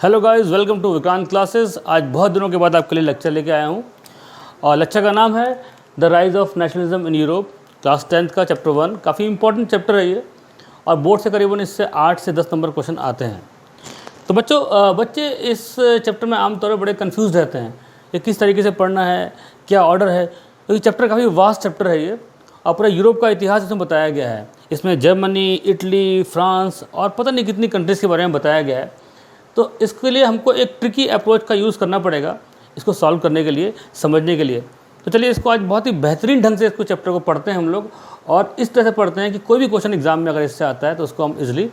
Hello guys, welcome to Vikrant classes. आज बहुत दिनों के बाद आपके लिए लेक्चर लेके आया हूँ और लेक्चर का नाम है the rise of nationalism in Europe, class 10th का चैप्टर 1। काफ़ी इंपॉर्टेंट चैप्टर है ये और बोर्ड से करीबन इससे 8 से 10 नंबर क्वेश्चन आते हैं। तो बच्चे इस चैप्टर में आमतौर पर बड़े कन्फ्यूज़ रहते हैं कि किस तरीके से पढ़ना है, क्या ऑर्डर है, क्योंकि चैप्टर काफ़ी वास्ट चैप्टर है ये और पूरा यूरोप का इतिहास इसमें बताया गया है। इसमें जर्मनी, इटली, फ्रांस और पता नहीं कितनी कंट्रीज़ के बारे में बताया गया है। तो इसके लिए हमको एक ट्रिकी अप्रोच का यूज़ करना पड़ेगा इसको सॉल्व करने के लिए, समझने के लिए। तो चलिए इसको आज बहुत ही बेहतरीन ढंग से इसको चैप्टर को पढ़ते हैं हम लोग और इस तरह से पढ़ते हैं कि कोई भी क्वेश्चन एग्जाम में अगर इससे आता है तो उसको हम इजीली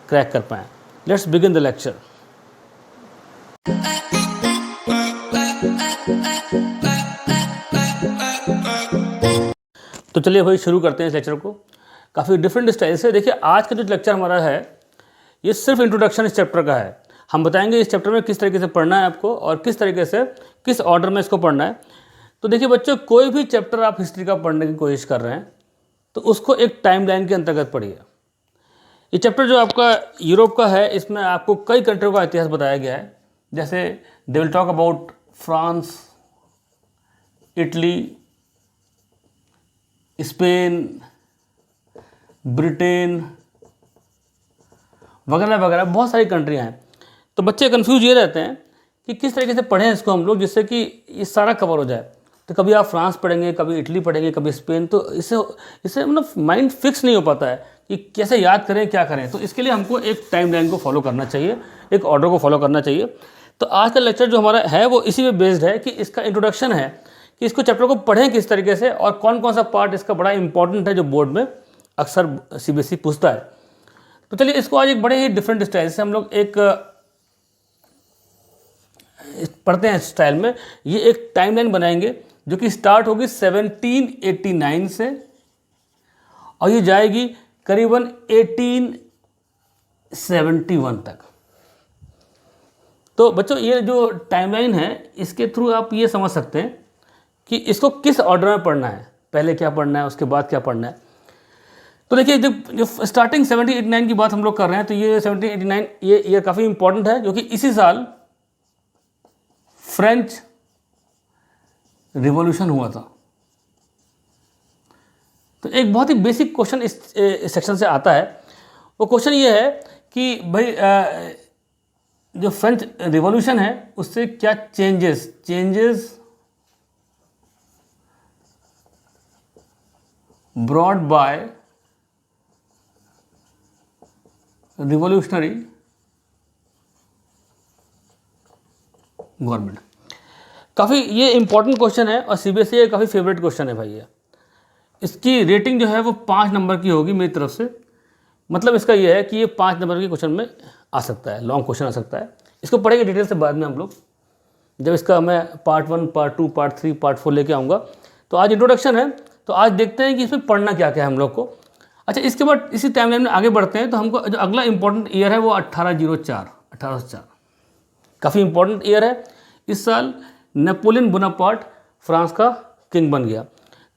क्रैक कर पाएँ। Let's begin the lecture. तो चलिए भाई शुरू करते हैं इस लेक्चर को काफ़ी डिफरेंट स्टाइल से। देखिए आज का जो लेक्चर हमारा है ये सिर्फ इंट्रोडक्शन इस चैप्टर का है। हम बताएंगे इस चैप्टर में किस तरीके से पढ़ना है आपको और किस तरीके से किस ऑर्डर में इसको पढ़ना है। तो देखिए बच्चों, कोई भी चैप्टर आप हिस्ट्री का पढ़ने की कोशिश कर रहे हैं तो उसको एक टाइमलाइन के अंतर्गत पढ़िए। ये चैप्टर जो आपका यूरोप का है इसमें आपको कई कंट्रियों का इतिहास बताया गया है। जैसे they will talk about France, Italy, Spain, Britain वगैरह वगैरह, बहुत सारी कंट्रियाँ हैं। तो बच्चे कंफ्यूज ये रहते हैं कि किस तरीके से पढ़ें इसको हम लोग जिससे कि ये सारा कवर हो जाए। तो कभी आप फ्रांस पढ़ेंगे, कभी इटली पढ़ेंगे, कभी स्पेन, तो इससे मतलब माइंड फिक्स नहीं हो पाता है कि कैसे याद करें, क्या करें। तो इसके लिए हमको एक टाइमलाइन को फॉलो करना चाहिए, एक ऑर्डर को फॉलो करना चाहिए। तो आज का लेक्चर जो हमारा है वो इसी में बेस्ड है कि इसका इंट्रोडक्शन है कि इसको चैप्टर को पढ़ें किस तरीके से और कौन कौन सा पार्ट इसका बड़ा इंपॉर्टेंट है जो बोर्ड में अक्सर सीबीएसई पूछता है। तो चलिए इसको आज एक बड़े ही डिफरेंट स्टाइल से हम लोग एक पढ़ते हैं स्टाइल में। ये एक टाइमलाइन बनाएंगे जो कि स्टार्ट होगी 1789 से और ये जाएगी करीबन 1871 तक। तो बच्चों ये जो टाइमलाइन है इसके थ्रू आप ये समझ सकते हैं कि इसको किस ऑर्डर में पढ़ना है, पहले क्या पढ़ना है, उसके बाद क्या पढ़ना है। तो देखिए जो स्टार्टिंग 1789 की बात हम लोग कर रहे हैं तो ये 1789 ये ईयर काफ़ी इंपॉर्टेंट है क्योंकि इसी साल फ्रेंच रिवॉल्यूशन हुआ था। तो एक बहुत ही बेसिक क्वेश्चन इस सेक्शन से आता है। वो क्वेश्चन ये है कि भाई जो फ्रेंच रिवॉल्यूशन है उससे क्या changes brought by revolutionary government. काफ़ी ये इंपॉर्टेंट क्वेश्चन है और सीबीएसई का काफ़ी फेवरेट क्वेश्चन है भाई ये। इसकी रेटिंग जो है वो 5 नंबर की होगी मेरी तरफ से। मतलब इसका ये है कि ये 5 नंबर के क्वेश्चन में आ सकता है, लॉन्ग क्वेश्चन आ सकता है। इसको पढ़ेंगे डिटेल से बाद में हम लोग, जब इसका मैं पार्ट 1, पार्ट 2, पार्ट 3, पार्ट 4 लेके आऊँगा। तो आज इंट्रोडक्शन है, तो आज देखते हैं कि इसमें पढ़ना क्या क्या है हम लोग को। अच्छा, इसके बाद इसी टाइमलाइन में आगे बढ़ते हैं। तो हमको जो अगला इंपॉर्टेंट ईयर है वो 1804। काफ़ी इंपॉर्टेंट ईयर है। इस साल नेपोलियन बोनापार्ट फ्रांस का किंग बन गया।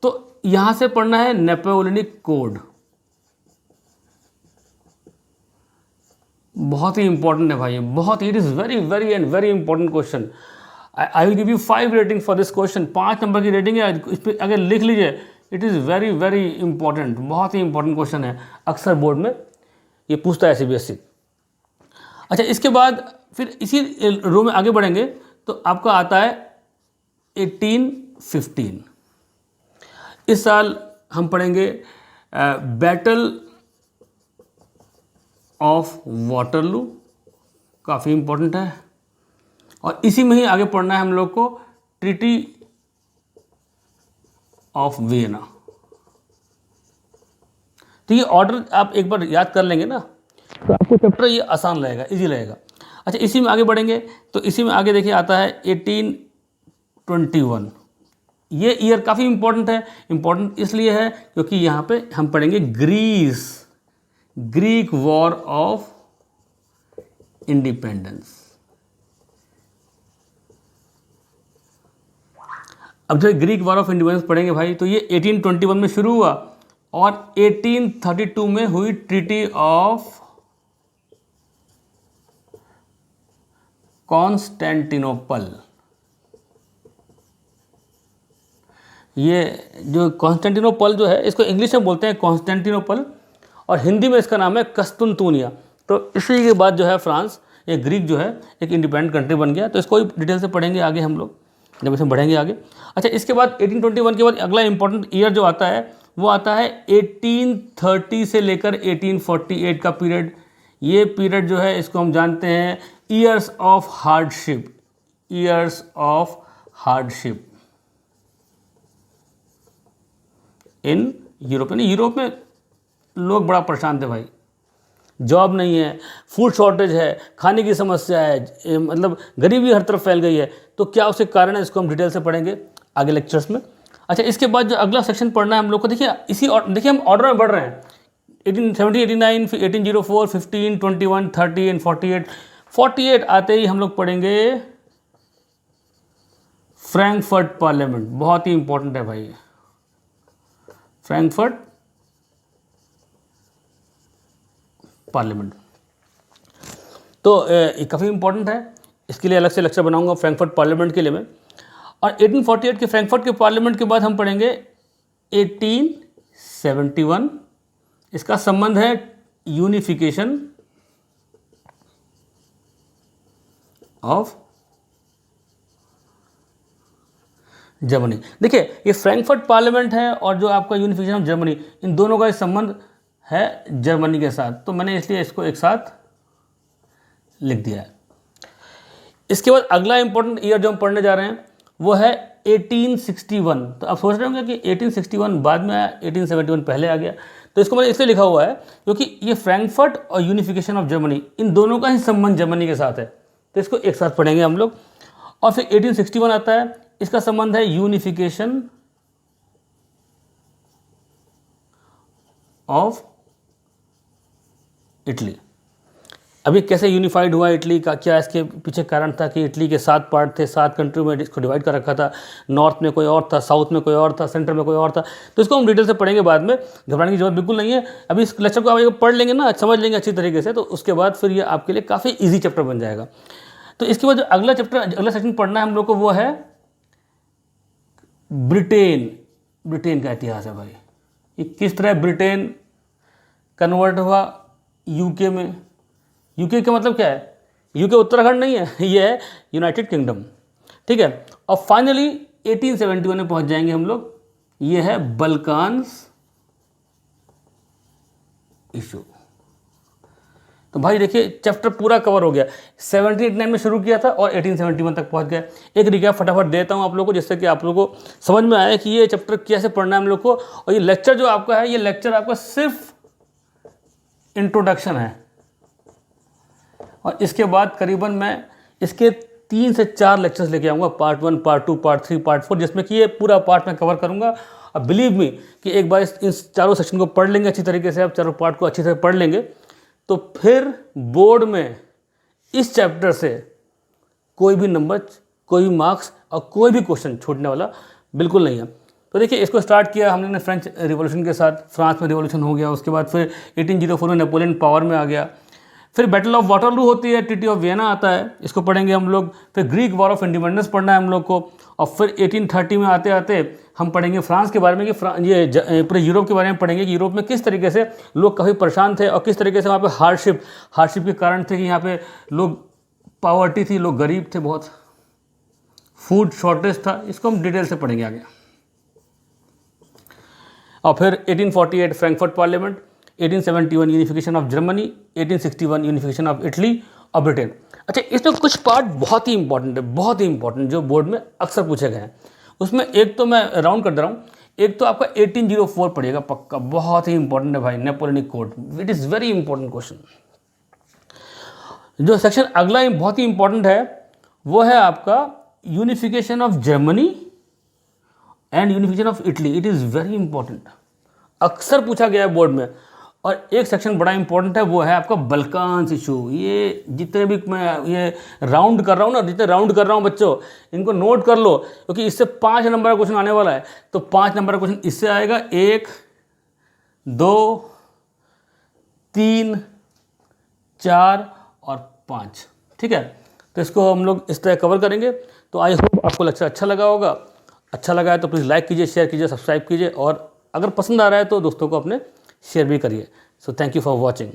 तो यहाँ से पढ़ना है नेपोलियनिक कोड, बहुत ही इंपॉर्टेंट है भाई, बहुत। It is very very and very important question. I will give you 5 rating for this question. 5 number की रेटिंग है इस पर, अगर लिख लीजिए। It is very very important, बहुत ही इंपॉर्टेंट क्वेश्चन है, अक्सर बोर्ड में ये पूछता है सीबीएसई। अच्छा, इसके बाद फिर इसी रो में आगे बढ़ेंगे तो आपका आता है 1815। इस साल हम पढ़ेंगे बैटल ऑफ वाटरलू, काफ़ी इंपॉर्टेंट है। और इसी में ही आगे पढ़ना है हम लोग को ट्रीटी ऑफ वियना। तो ये ऑर्डर आप एक बार याद कर लेंगे ना तो आपको चैप्टर ये आसान लगेगा, इजी लगेगा। अच्छा, इसी में आगे बढ़ेंगे तो इसी में आगे देखिए आता है 1821। ये ईयर काफ़ी इंपॉर्टेंट है। इंपॉर्टेंट इसलिए है क्योंकि यहाँ पे हम पढ़ेंगे ग्रीक वॉर ऑफ इंडिपेंडेंस। अब जो ग्रीक वॉर ऑफ इंडिपेंडेंस पढ़ेंगे भाई तो ये 1821 में शुरू हुआ और 1832 में हुई ट्रीटी ऑफ कॉन्स्टेंटिनोपल। ये जो कॉन्स्टेंटिनोपल जो है, इसको इंग्लिश में बोलते हैं कॉन्स्टेंटिनोपल और हिंदी में इसका नाम है कस्तुनतुनिया। तो इसी के बाद जो है फ्रांस, ये ग्रीक जो है एक इंडिपेंडेंट कंट्री बन गया। तो इसको डिटेल से पढ़ेंगे आगे हम लोग जब इसमें बढ़ेंगे आगे। अच्छा, इसके बाद 1821 के बाद अगला इंपॉर्टेंट ईयर जो आता है वो आता है 1830 से लेकर 1848 का पीरियड। ये पीरियड जो है इसको हम जानते हैं years of hardship, years of hardship in Europe. यानी यूरोप में लोग बड़ा परेशान थे भाई, जॉब नहीं है, फूड शॉर्टेज है, खाने की समस्या है, मतलब गरीबी हर तरफ फैल गई है। तो क्या उसके कारण है, इसको हम डिटेल से पढ़ेंगे आगे लेक्चर्स में। अच्छा, इसके बाद जो अगला सेक्शन पढ़ना है हम लोग को, देखिए देखिए हम ऑर्डर में बढ़ रहे हैं। 1870, 1889, फिर 1804, 15, 21, 30 एंड 48। 48 आते ही हम लोग पढ़ेंगे फ्रैंकफर्ट पार्लियामेंट। बहुत ही इंपॉर्टेंट है भाई, फ्रैंकफर्ट पार्लियामेंट। तो ये काफ़ी इंपॉर्टेंट है, इसके लिए अलग से लेक्चर बनाऊंगा फ्रैंकफर्ट पार्लियामेंट के लिए मैं। और 1848 के फ्रैंकफर्ट के पार्लियामेंट के बाद हम पढ़ेंगे 1871। इसका संबंध है यूनिफिकेशन ऑफ जर्मनी। देखिए, ये फ्रैंकफर्ट पार्लियामेंट है और जो आपका यूनिफिकेशन ऑफ जर्मनी, इन दोनों का संबंध है जर्मनी के साथ। तो मैंने इसलिए इसको एक साथ लिख दिया है। इसके बाद अगला इंपॉर्टेंट ईयर जो हम पढ़ने जा रहे हैं वो है 1861। तो आप सोच रहे होंगे कि 1861 बाद में आया, 1871 पहले आ गया। तो इसको मैंने इसलिए लिखा हुआ है क्योंकि ये फ्रैंकफर्ट और यूनिफिकेशन ऑफ जर्मनी, इन दोनों का ही संबंध जर्मनी के साथ है। तो इसको एक साथ पढ़ेंगे हम लोग। और फिर 1861 आता है, इसका संबंध है यूनिफिकेशन ऑफ इटली। अभी कैसे यूनिफाइड हुआ इटली का, क्या इसके पीछे कारण था कि इटली के 7 पार्ट थे, 7 कंट्री में इसको डिवाइड कर रखा था। नॉर्थ में कोई और था, साउथ में कोई और था, सेंटर में कोई और था। तो इसको हम डिटेल से पढ़ेंगे बाद में, घबराने की जरूरत बिल्कुल नहीं है। अभी इस लेक्चर को आप पढ़ लेंगे ना, समझ लेंगे अच्छी तरीके से, तो उसके बाद फिर ये आपके लिए काफ़ी ईजी चैप्टर बन जाएगा। तो इसके बाद जो अगला चैप्टर, अगला सेक्शन पढ़ना है हम लोग को वो है ब्रिटेन। ब्रिटेन का इतिहास है भाई, ये किस तरह ब्रिटेन कन्वर्ट हुआ यूके में। यूके का मतलब क्या है, यूके उत्तराखंड नहीं है, ये है यूनाइटेड किंगडम, ठीक है। और फाइनली 1871 में पहुंच जाएंगे हम लोग, ये है बल्कान्स इशू। तो भाई देखिए, चैप्टर पूरा कवर हो गया। 1789 में शुरू किया था और 1871 तक पहुंच गया। एक रिकैप फटाफट देता हूं आप लोगों को, जिससे कि आप लोगों को समझ में आए कि ये चैप्टर कैसे पढ़ना है हम लोग को। और ये लेक्चर जो आपका है, ये लेक्चर आपका सिर्फ इंट्रोडक्शन है। और इसके बाद करीबन मैं इसके 3 से 4 लेक्चर्स लेके आऊँगा, पार्ट 1, पार्ट 2, पार्ट 3, पार्ट 4, जिसमें कि ये पूरा पार्ट मैं कवर करूँगा। और बिलीव मी कि एक बार इन चारों सेक्शन को पढ़ लेंगे अच्छी तरीके से, आप चारों पार्ट को अच्छी तरह पढ़ लेंगे, तो फिर बोर्ड में इस चैप्टर से कोई भी नंबर, कोई भी मार्क्स और कोई भी क्वेश्चन छूटने वाला बिल्कुल नहीं है। तो देखिए, इसको स्टार्ट किया हमने फ्रेंच रिवॉल्यूशन के साथ, फ्रांस में रिवॉल्यूशन हो गया। उसके बाद फिर 1804 में नेपोलियन पावर में आ गया। फिर बैटल ऑफ वाटरलू होती है, ट्रीटी ऑफ वियना आता है, इसको पढ़ेंगे हम लोग। फिर ग्रीक वॉर ऑफ इंडिपेंडेंस पढ़ना है हम लोग को। और फिर 1830 में आते आते हम पढ़ेंगे फ्रांस के बारे में, कि ये पूरे यूरोप के बारे में पढ़ेंगे कि यूरोप में किस तरीके से लोग काफ़ी परेशान थे और किस तरीके से वहाँ पे हार्डशिप के कारण थे कि यहाँ पे लोग, पॉवर्टी थी, लोग गरीब थे, बहुत फूड शॉर्टेज था। इसको हम डिटेल से पढ़ेंगे आगे। और फिर 1848 Frankfurt parliament, 1871 unification of Germany, 1861 unification of Italy और ब्रिटेन। अच्छा, इसमें कुछ पार्ट बहुत ही इंपॉर्टेंट है, बहुत ही इंपॉर्टेंट, जो बोर्ड में अक्सर पूछे गए हैं। उसमें एक तो मैं राउंड कर दे रहा हूँ, एक तो आपका 1804 पढ़िएगा पक्का, बहुत ही इंपॉर्टेंट है भाई, Napoleonic code, it is very important question. जो सेक्शन अगला बहुत ही इंपॉर्टेंट है वो है आपका unification of Germany and unification of Italy. It is very important, अक्सर पूछा गया है बोर्ड में। और एक सेक्शन बड़ा इंपॉर्टेंट है, वो है आपका बल्कान्स इशू। ये जितने भी मैं ये राउंड कर रहा हूँ ना, जितने राउंड कर रहा हूँ बच्चों, इनको नोट कर लो, क्योंकि इससे 5 नंबर का क्वेश्चन आने वाला है। तो 5 नंबर का क्वेश्चन इससे आएगा, 1, 2, 3, 4 और 5, ठीक है। तो इसको हम लोग इस तरह कवर करेंगे। तो आई होप आपको लेक्चर अच्छा लगा होगा। अच्छा लगा है तो प्लीज़ लाइक कीजिए, शेयर कीजिए, सब्सक्राइब कीजिए, और अगर पसंद आ रहा है तो दोस्तों को अपने शेयर भी करिए। So thank you for watching.